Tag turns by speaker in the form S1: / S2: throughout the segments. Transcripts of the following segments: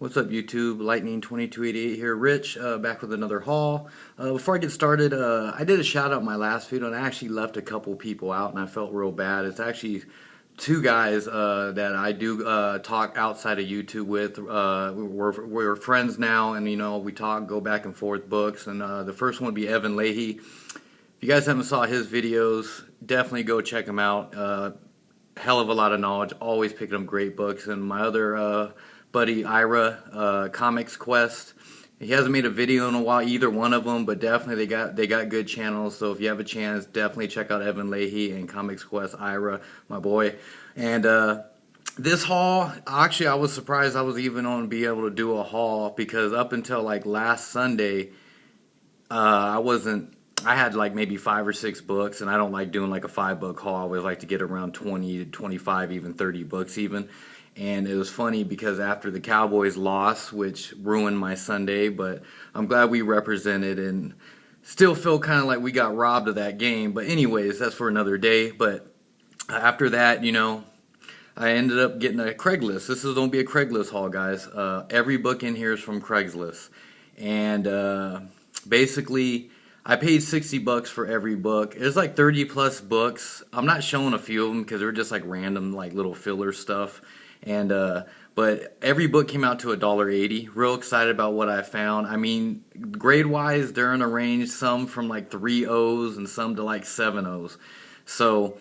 S1: What's up, YouTube? Lightning 2288 here. Rich, back with another haul. Before I get started, I did a shout out in my last video, and I actually left a couple people out, and I felt real bad. It's actually two guys that I do talk outside of YouTube with. We're friends now, and we talk, go back and forth books. And the first one would be Evan Leahy. If you guys haven't saw his videos, definitely go check him out. Hell of a lot of knowledge. Always picking up great books. And my other buddy Ira, Comics Quest. He hasn't made a video in a while, either one of them, but definitely they got good channels. So if you have a chance, definitely check out Evan Leahy and Comics Quest, Ira, my boy. And this haul, actually, I was surprised I was even on to be able to do a haul, because up until like last Sunday, I had like maybe 5 or 6 books, and I don't like doing like a 5-book haul. I always like to get around 20 to 25, even 30 books even. And it was funny because after the Cowboys lost, which ruined my Sunday, but I'm glad we represented, and still feel kind of like we got robbed of that game. But anyways, that's for another day. But after that, I ended up getting a Craigslist. This is going to be a Craigslist haul, guys. Every book in here is from Craigslist. And basically, I paid $60 for every book. There's like 30 plus books. I'm not showing a few of them because they're just like random, like little filler stuff. And but every book came out to $1.80. Real excited about what I found. I mean, grade wise, they're in a range, some from like 3 O's and some to like 7 O's. So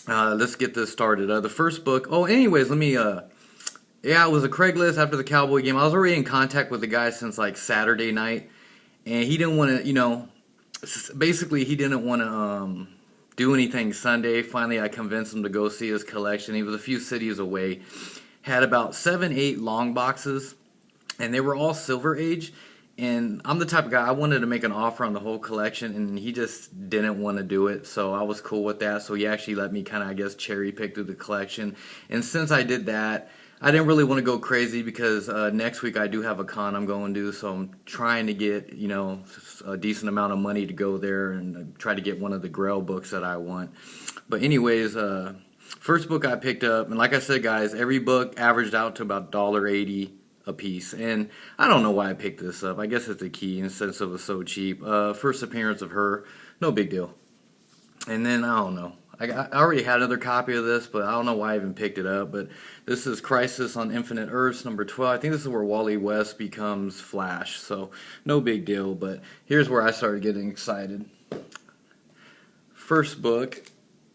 S1: let's get this started. The first book. Oh, anyways, let me. Yeah, it was a Craigslist after the Cowboy game. I was already in contact with the guy since like Saturday night, and he didn't want to. Basically, he didn't want to do anything Sunday. Finally, I convinced him to go see his collection. He was a few cities away. Had about 7, 8 long boxes, and they were all Silver Age. And I'm the type of guy, I wanted to make an offer on the whole collection, and he just didn't want to do it. So I was cool with that. So he actually let me kind of, I guess, cherry pick through the collection. And since I did that, I didn't really want to go crazy because next week I do have a con I'm going to, so I'm trying to get, a decent amount of money to go there and try to get one of the Grail books that I want. But anyways, first book I picked up, and like I said, guys, every book averaged out to about $1.80 a piece. And I don't know why I picked this up. I guess it's the key, and since it was so cheap. First appearance of her, no big deal. And then, I don't know. I already had another copy of this, but I don't know why I even picked it up. But this is Crisis on Infinite Earths, number 12. I think this is where Wally West becomes Flash, so no big deal. But here's where I started getting excited. First book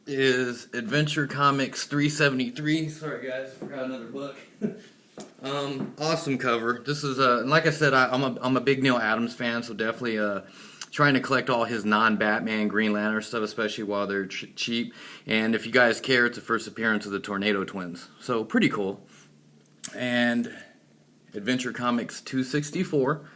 S1: is Adventure Comics 373. Sorry, guys, I forgot another book. Awesome cover. This is like I said, I'm a big Neil Adams fan, so definitely trying to collect all his non-Batman Green Lantern stuff, especially while they're cheap. And if you guys care, it's the first appearance of the Tornado Twins, so pretty cool. And Adventure Comics 264.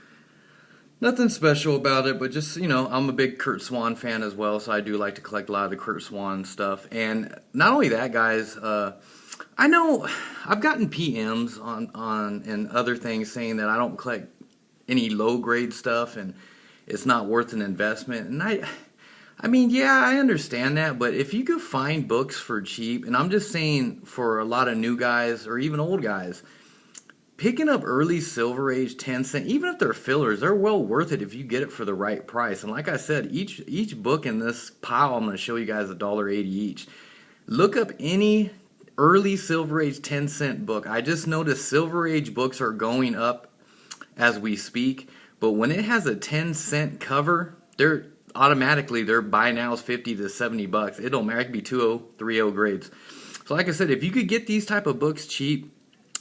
S1: Nothing special about it, but just, I'm a big Kurt Swan fan as well, so I do like to collect a lot of the Kurt Swan stuff. And not only that, guys, I know I've gotten PMs on and other things saying that I don't collect any low-grade stuff, and it's not worth an investment. And I mean, yeah, I understand that, but if you could find books for cheap, and I'm just saying for a lot of new guys or even old guys, picking up early Silver Age 10 cent, even if they're fillers, they're well worth it if you get it for the right price. And like I said, each book in this pile, I'm going to show you guys $1.80 each. Look up any early Silver Age 10 cent book. I just noticed Silver Age books are going up as we speak. But when it has a 10 cent cover, they're automatically their buy now is $50 to $70. It don't matter. It could be 2.0, 3.0 grades. So like I said, if you could get these type of books cheap,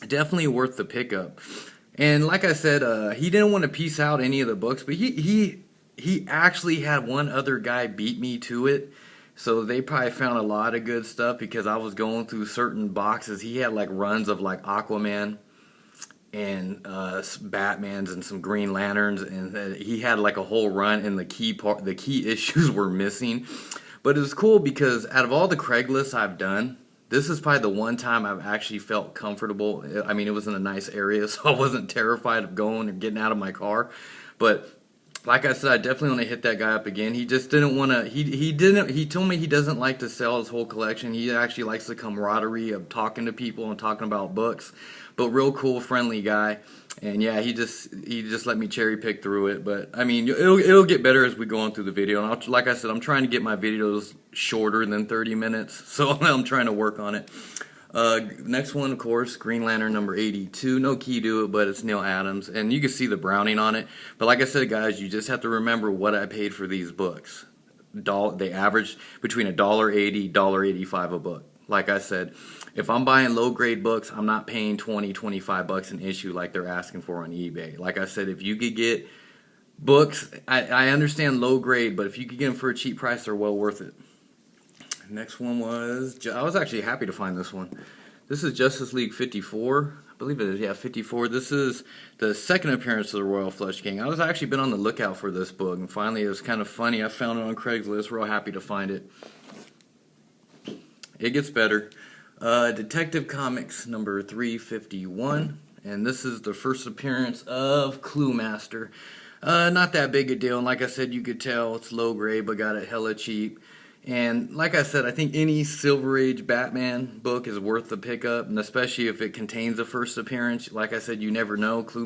S1: definitely worth the pickup. And like I said, he didn't want to piece out any of the books, but he actually had one other guy beat me to it. So they probably found a lot of good stuff because I was going through certain boxes. He had like runs of like Aquaman and Batmans and some Green Lanterns, and he had like a whole run, and the key issues were missing. But it was cool because out of all the Craigslist I've done, this is probably the one time I've actually felt comfortable. I mean, it was in a nice area, so I wasn't terrified of going or getting out of my car. But like I said, I definitely want to hit that guy up again. He just didn't want to. He told me he doesn't like to sell his whole collection. He actually likes the camaraderie of talking to people and talking about books. But real cool, friendly guy. And yeah, he just let me cherry pick through it. But I mean, it'll get better as we go on through the video. And like I said, I'm trying to get my videos shorter than 30 minutes. So I'm trying to work on it. Next one, of course, Green Lantern number 82. No key to it, but it's Neil Adams. And you can see the browning on it. But like I said, guys, you just have to remember what I paid for these books. They average between $1.80, $1.85 a book. Like I said, if I'm buying low-grade books, I'm not paying $20, $25 an issue like they're asking for on eBay. Like I said, if you could get books, I understand low-grade, but if you could get them for a cheap price, they're well worth it. Next one I was actually happy to find this one. This is Justice League 54. I believe it is, yeah, 54. This is the second appearance of the Royal Flush King. I was actually been on the lookout for this book, and finally it was kind of funny. I found it on Craigslist. Real happy to find it. It gets better. Detective Comics number 351. And this is the first appearance of Clue Master. Not that big a deal. And like I said, you could tell it's low grade, but got it hella cheap. And like I said, I think any Silver Age Batman book is worth the pickup, and especially if it contains a first appearance. Like I said, you never know. Clue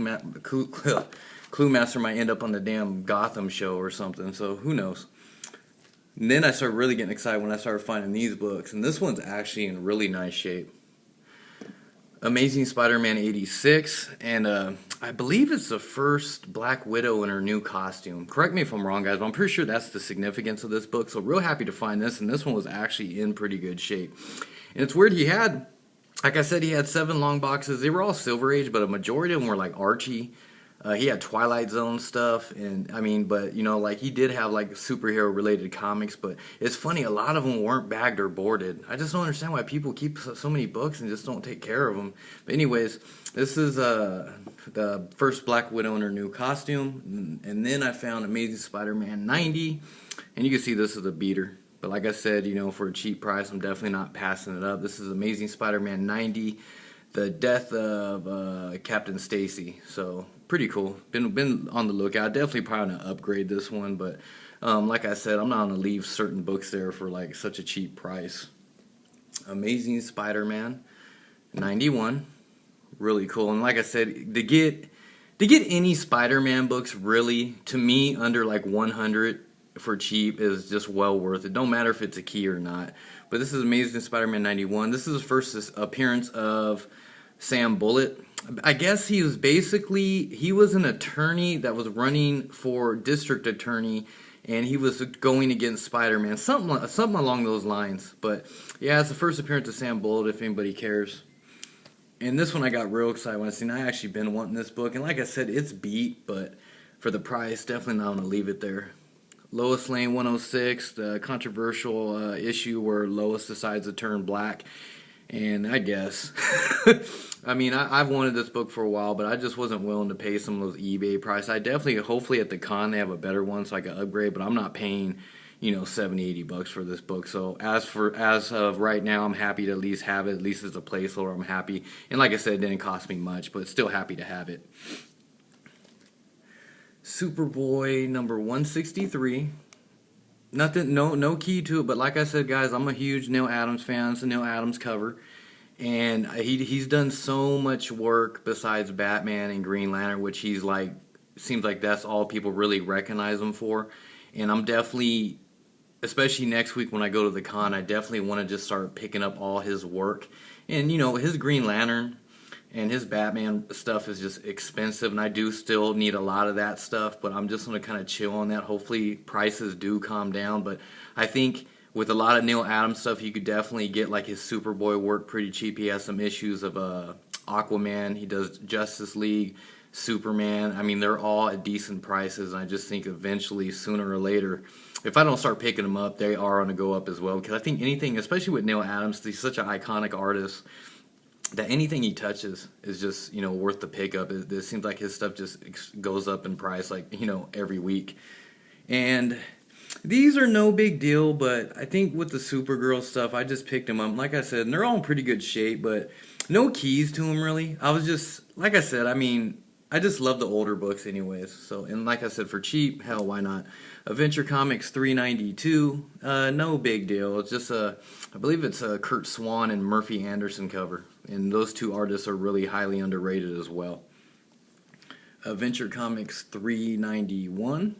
S1: Master might end up on the damn Gotham show or something, so who knows. And then I started really getting excited when I started finding these books, and this one's actually in really nice shape. Amazing Spider-Man 86, and I believe it's the first Black Widow in her new costume. Correct me if I'm wrong, guys, but I'm pretty sure that's the significance of this book, so real happy to find this, and this one was actually in pretty good shape. And it's weird, like I said, he had 7 long boxes. They were all Silver Age, but a majority of them were like Archie. He had Twilight Zone stuff, and I mean, but you know, like he did have like superhero related comics, but it's funny, a lot of them weren't bagged or boarded. I just don't understand why people keep so many books and just don't take care of them. But anyways, this is the first Black Widow in her new costume, and then I found Amazing Spider-Man 90, and you can see this is a beater. But like I said, you know, for a cheap price, I'm definitely not passing it up. This is Amazing Spider-Man 90, the death of Captain Stacy. So pretty cool. Been on the lookout. Definitely probably gonna upgrade this one, but like I said, I'm not gonna leave certain books there for like such a cheap price. Amazing Spider-Man 91, really cool. And like I said, to get any Spider-Man books really, to me, under like 100 for cheap is just well worth it. Don't matter if it's a key or not. But this is Amazing Spider-Man 91. This is the first appearance of Sam Bullitt. I guess he was an attorney that was running for district attorney, and he was going against Spider-Man, something along those lines. But yeah, it's the first appearance of Sam Bullitt, if anybody cares. And this one I got real excited when I seen. I actually been wanting this book, and like I said, it's beat, but for the price, definitely not going to leave it there. Lois Lane 106, the controversial issue where Lois decides to turn black. And I guess, I mean, I've wanted this book for a while, but I just wasn't willing to pay some of those eBay prices. I definitely, hopefully at the con they have a better one so I can upgrade, but I'm not paying, you know, 70, 80 bucks for this book. So as of right now, I'm happy to at least have it, at least as a placeholder. I'm happy. And like I said, it didn't cost me much, but still happy to have it. Superboy number 163. Nothing, no key to it, but like I said, guys, I'm a huge Neil Adams fan. It's a Neil Adams cover, and he's done so much work besides Batman and Green Lantern, which he's like, seems like that's all people really recognize him for. And I'm definitely, especially next week when I go to the con, I definitely want to just start picking up all his work. And you know, his Green Lantern and his Batman stuff is just expensive, and I do still need a lot of that stuff, but I'm just going to kind of chill on that. Hopefully prices do calm down, but I think with a lot of Neil Adams stuff, you could definitely get like his Superboy work pretty cheap. He has some issues of Aquaman. He does Justice League, Superman. I mean, they're all at decent prices, and I just think eventually, sooner or later, if I don't start picking them up, they are going to go up as well, because I think anything, especially with Neil Adams, he's such an iconic artist, that anything he touches is just, you know, worth the pickup. It seems like his stuff just goes up in price, like, you know, every week. And these are no big deal, but I think with the Supergirl stuff, I just picked them up. Like I said, and they're all in pretty good shape, but no keys to them, really. I was just, like I said, I mean, I just love the older books anyways. So, and like I said, for cheap, hell, why not? Adventure Comics $3.92. No big deal. It's just I believe it's a Kurt Swan and Murphy Anderson cover, and those two artists are really highly underrated as well. Adventure Comics $3.91.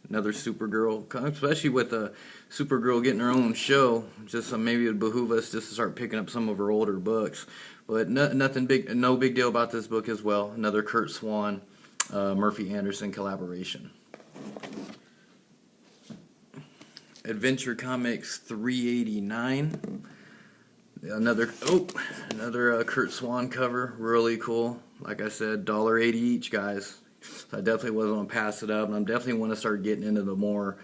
S1: Another Supergirl, especially with Supergirl getting her own show. Just maybe it would behoove us just to start picking up some of her older books. But nothing big, no big deal about this book as well. Another Kurt Swan, Murphy Anderson collaboration. Adventure Comics $3.89. Another Kurt Swan cover, really cool. Like I said, $1.80 each, guys. So I definitely wasn't gonna pass it up, and I definitely want to start getting into the more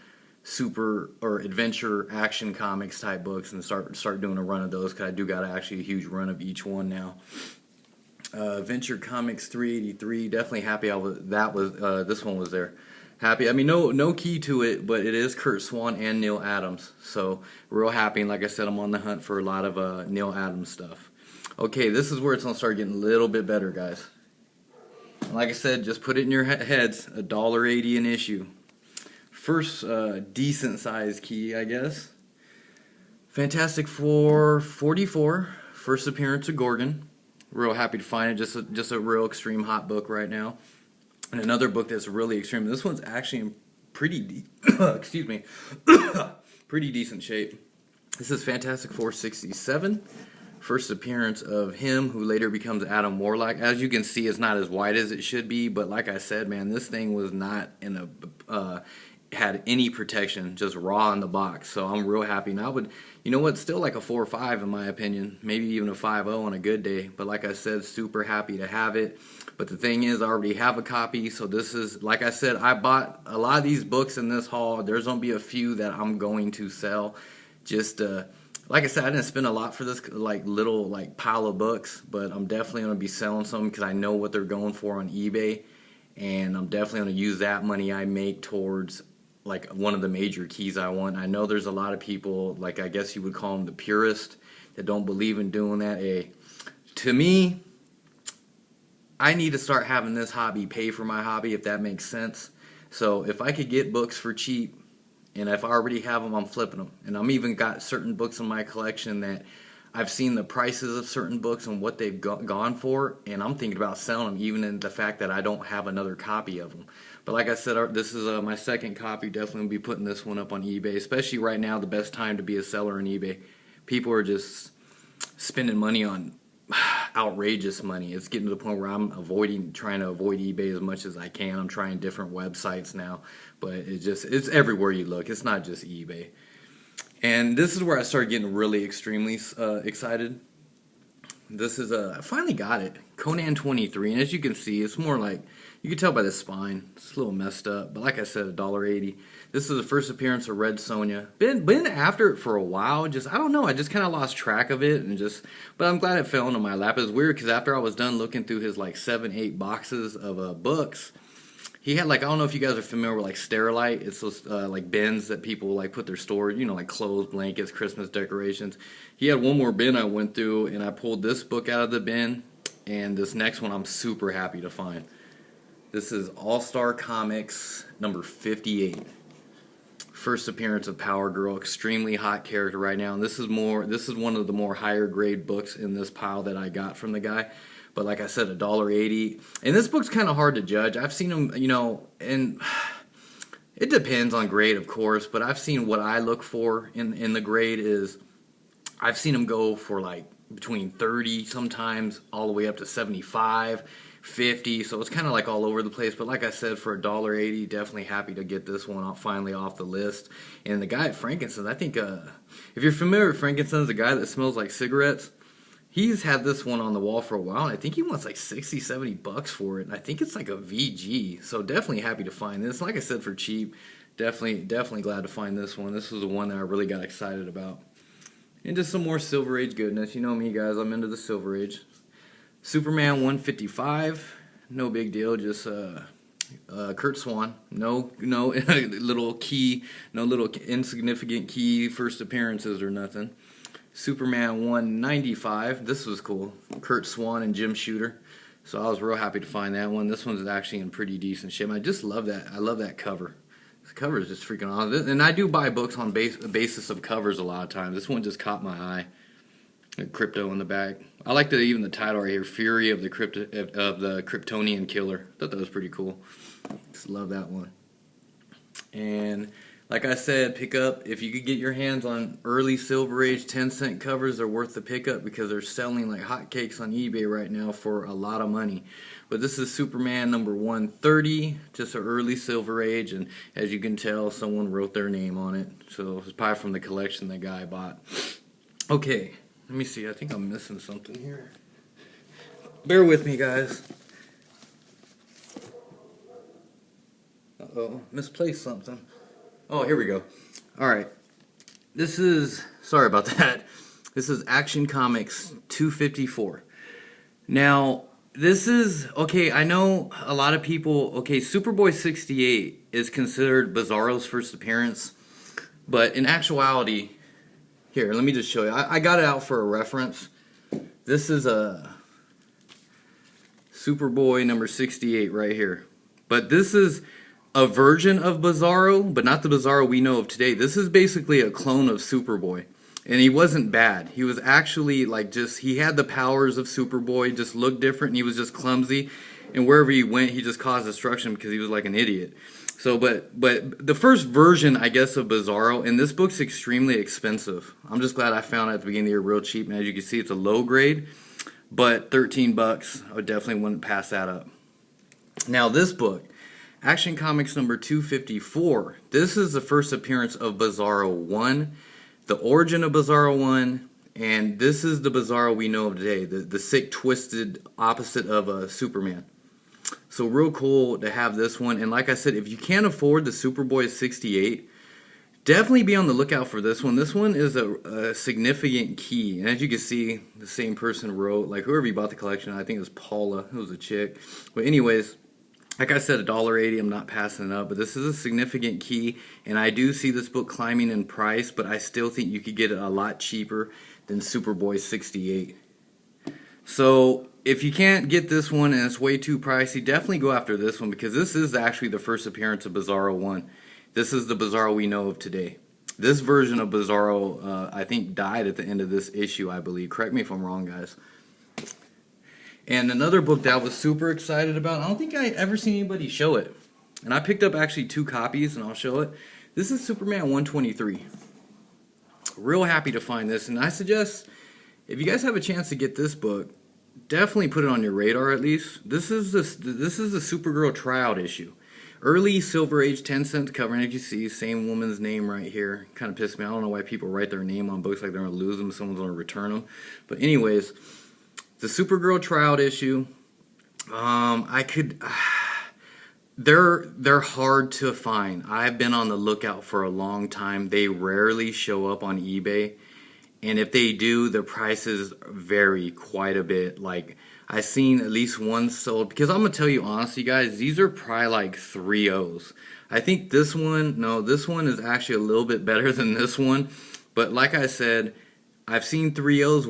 S1: super or adventure action comics type books and start doing a run of those, because I do got actually a huge run of each one now. Adventure Comics $3.83. Definitely happy this one was there. Happy. I mean, no key to it, but it is Kurt Swan and Neil Adams. So real happy. And like I said, I'm on the hunt for a lot of Neil Adams stuff. Okay, this is where it's gonna start getting a little bit better, guys. And like I said, just put it in your heads. $1.80 an issue. First decent size key, I guess. Fantastic Four 44. First appearance of Gorgon. Real happy to find it. Just a real extreme hot book right now. And another book that's really extreme. This one's actually in pretty excuse me, pretty decent shape. This is Fantastic Four 67. First appearance of him, who later becomes Adam Warlock. As you can see, it's not as wide as it should be, but like I said, man, this thing was not in had any protection, just raw in the box. So I'm real happy. And I would, you know what, still like a 4 or 5 in my opinion, maybe even a 5.0 on a good day. But like I said, super happy to have it. But the thing is, I already have a copy, so this is, like I said, I bought a lot of these books in this haul. There's gonna be a few that I'm going to sell. Just like I said, I didn't spend a lot for this little pile of books, but I'm definitely going to be selling some because I know what they're going for on eBay, and I'm definitely going to use that money I make towards like one of the major keys I want. I know there's a lot of people, like I guess you would call them the purist, that don't believe in doing that. To me, I need to start having this hobby pay for my hobby, if that makes sense. So if I could get books for cheap, and if I already have them, I'm flipping them. And I'm even got certain books in my collection that I've seen the prices of certain books and what they've gone for, and I'm thinking about selling them, even in the fact that I don't have another copy of them. But like I said, this is my second copy. Definitely will be putting this one up on eBay, especially right now, the best time to be a seller on eBay. People are just spending money on outrageous money. It's getting to the point where I'm trying to avoid eBay as much as I can. I'm trying different websites now, but it's everywhere you look. It's not just eBay. And this is where I started getting really extremely excited. This is I finally got it, Conan 23, and as you can see, it's more like, you can tell by the spine, it's a little messed up, but like I said, $1.80. This is the first appearance of Red Sonja. Been after it for a while, I don't know, I just kind of lost track of it, but I'm glad it fell into my lap. It was weird, because after I was done looking through his 7-8 boxes of books, he had I don't know if you guys are familiar with Sterilite. It's those bins that people put their storage, clothes, blankets, Christmas decorations. He had one more bin I went through, and I pulled this book out of the bin, and this next one I'm super happy to find. This is All-Star Comics number 58. First appearance of Power Girl, extremely hot character right now, and this is one of the more higher grade books in this pile that I got from the guy. But like I said, $1.80. And this book's kind of hard to judge. I've seen them, and it depends on grade, of course, but I've seen what I look for in the grade is, I've seen them go for between 30 sometimes all the way up to 75, 50, so it's kind of all over the place. But like I said, for $1.80, definitely happy to get this one finally off the list. And the guy at Frankincense, I think, if you're familiar with Frankincense, the guy that smells like cigarettes, he's had this one on the wall for a while, and I think he wants $60-$70 for it, and I think it's a VG, so definitely happy to find this. Like I said, for cheap, definitely glad to find this one. This was the one that I really got excited about. And just some more Silver Age goodness. You know me, guys, I'm into the Silver Age. Superman 155, no big deal, just Kurt Swan. No little key, no little insignificant key first appearances or nothing. Superman 195, this was cool. Kurt Swan and Jim Shooter. So I was real happy to find that one. This one's actually in pretty decent shape. I just love that. I love that cover. This cover is just freaking awesome. And I do buy books on basis of covers a lot of times. This one just caught my eye. Crypto in the back. I like even the title right here, Fury of the Kryptonian Killer. I thought that was pretty cool. Just love that one. And like I said, pick up, if you could get your hands on early Silver Age 10-cent covers, they're worth the pickup because they're selling like hotcakes on eBay right now for a lot of money. But this is Superman number 130, just an early Silver Age, and as you can tell, someone wrote their name on it. So it's probably from the collection the guy bought. Okay, let me see. I think I'm missing something here. Bear with me, guys. Uh-oh, misplaced something. Oh, here we go. Alright. This is, sorry about that. This is Action Comics 254. Now, this is, okay, I know a lot of people, okay, Superboy 68 is considered Bizarro's first appearance, but in actuality, here, let me just show you. I got it out for a reference. This is a Superboy number 68 right here. But this is a version of Bizarro, but not the Bizarro we know of today. This is basically a clone of Superboy. And he wasn't bad. He was actually like he had the powers of Superboy, just looked different, and he was just clumsy. And wherever he went, he just caused destruction because he was like an idiot. So, but the first version, I guess, of Bizarro, and this book's extremely expensive. I'm just glad I found it at the beginning of the year real cheap. And as you can see, it's a low grade, but $13. I would definitely wouldn't pass that up. Now, this book, Action Comics number 254. This is the first appearance of Bizarro 1, the origin of Bizarro 1, and this is the Bizarro we know of today, the sick, twisted opposite of Superman. So real cool to have this one, and like I said, if you can't afford the Superboy 68, definitely be on the lookout for this one. This one is a significant key, and as you can see, the same person wrote, like whoever you bought the collection, I think it was Paula, it was a chick, but anyways, like I said, $1.80, I'm not passing it up, but this is a significant key, and I do see this book climbing in price, but I still think you could get it a lot cheaper than Superboy 68. So, if you can't get this one and it's way too pricey, definitely go after this one, because this is actually the first appearance of Bizarro 1. This is the Bizarro we know of today. This version of Bizarro, I think, died at the end of this issue, I believe. Correct me if I'm wrong, guys. And another book that I was super excited about, I don't think I ever seen anybody show it. And I picked up actually 2 copies, and I'll show it. This is Superman 123. Real happy to find this, and I suggest, if you guys have a chance to get this book, definitely put it on your radar at least. This is the Supergirl tryout issue. Early Silver Age 10-cent cover, and as you see, same woman's name right here. Kind of pissed me. I don't know why people write their name on books like they're going to lose them, someone's going to return them. But anyways, the Supergirl tryout issue, they're hard to find. I've been on the lookout for a long time. They rarely show up on eBay, and if they do, the prices vary quite a bit. Like, I've seen at least one sold, because I'm gonna tell you honestly, guys, these are probably like 3.0s. I think this one is actually a little bit better than this one, but like I said, I've seen 3.0s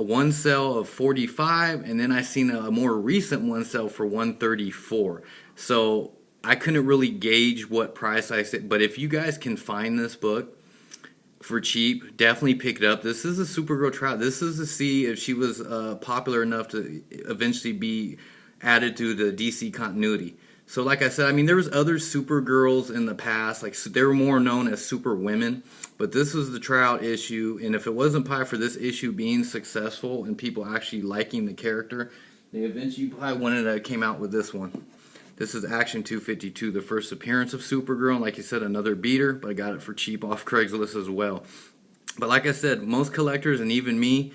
S1: one sell of 45, and then I've seen a more recent one sell for 134. So I couldn't really gauge what price I said, but if you guys can find this book for cheap, definitely pick it up. This is a Supergirl tryout. This is to see if she was popular enough to eventually be added to the DC continuity. So like I said, I mean, there was other Supergirls in the past, like they were more known as Super Women, but this was the tryout issue, and if it wasn't probably for this issue being successful and people actually liking the character, they eventually probably wanted to came out with this one. This is Action 252, the first appearance of Supergirl, and like you said, another beater, but I got it for cheap off Craigslist as well. But like I said, most collectors, and even me,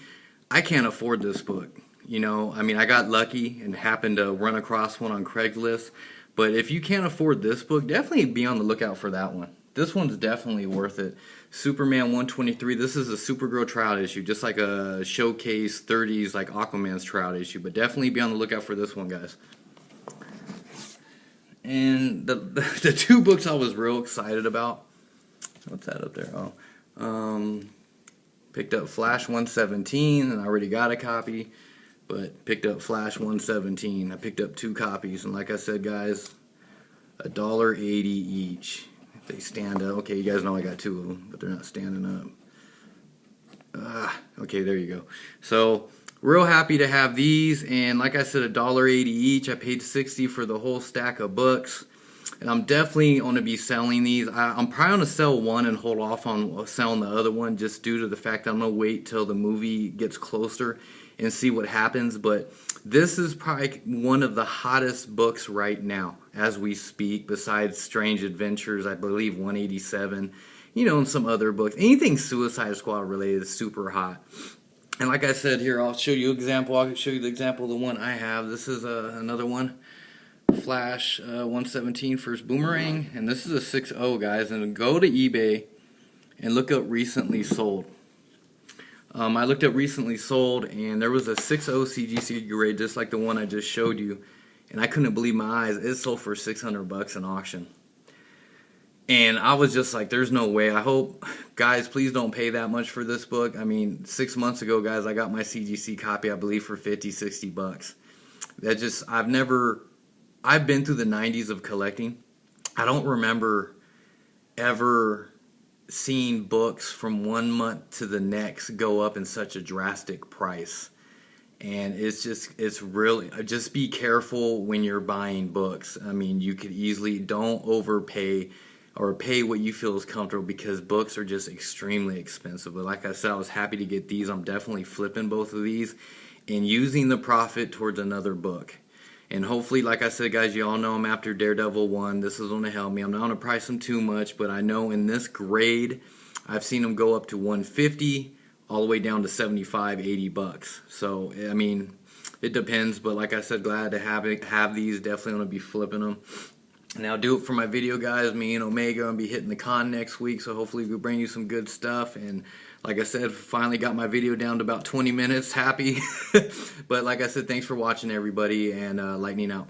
S1: I can't afford this book. You know, I mean, I got lucky and happened to run across one on Craigslist. But if you can't afford this book, definitely be on the lookout for that one. This one's definitely worth it. Superman 123, this is a Supergirl tryout issue, just like a showcase 30s like Aquaman's tryout issue. But definitely be on the lookout for this one, guys. And the 2 books I was real excited about. What's that up there? Oh. Picked up Flash 117, and I already got a copy. But picked up Flash 117. I picked up 2 copies, and like I said, guys, $1.80 each. If they stand up, okay, you guys know I got 2 of them, but they're not standing up. Okay, there you go. So real happy to have these, and like I said, $1.80 each. I paid $60 for the whole stack of books, and I'm definitely going to be selling these. I'm probably going to sell one and hold off on selling the other one, just due to the fact that I'm going to wait till the movie gets closer and see what happens. But this is probably one of the hottest books right now as we speak, besides Strange Adventures, I believe 187. You know, and some other books. Anything Suicide Squad related is super hot. And like I said, here, I'll show you an example. I'll show you the example of the one I have. This is another one. Flash 117 First Boomerang. And this is a 6.0, guys. And go to eBay and look up recently sold. I looked up recently sold, and there was a 6.0 CGC grade just like the one I just showed you. And I couldn't believe my eyes. It sold for $600 in auction. And I was just like, there's no way. I hope, guys, please don't pay that much for this book. I mean, 6 months ago, guys, I got my CGC copy, I believe, for $50-$60. I've been through the 90s of collecting. I don't remember ever seeing books from one month to the next go up in such a drastic price. And it's really, just be careful when you're buying books. I mean, you could easily, don't overpay or pay what you feel is comfortable, because books are just extremely expensive. But like I said, I was happy to get these. I'm definitely flipping both of these and using the profit towards another book. And hopefully, like I said, guys, you all know I'm after Daredevil 1. This is going to help me. I'm not going to price them too much, but I know in this grade, I've seen them go up to $150 all the way down to $75-$80. So, I mean, it depends. But like I said, glad to have these. Definitely going to be flipping them. And I'll do it for my video, guys. Me and Omega will be hitting the con next week, so hopefully we'll bring you some good stuff. And like I said, finally got my video down to about 20 minutes. Happy. But like I said, thanks for watching, everybody, and lightning out.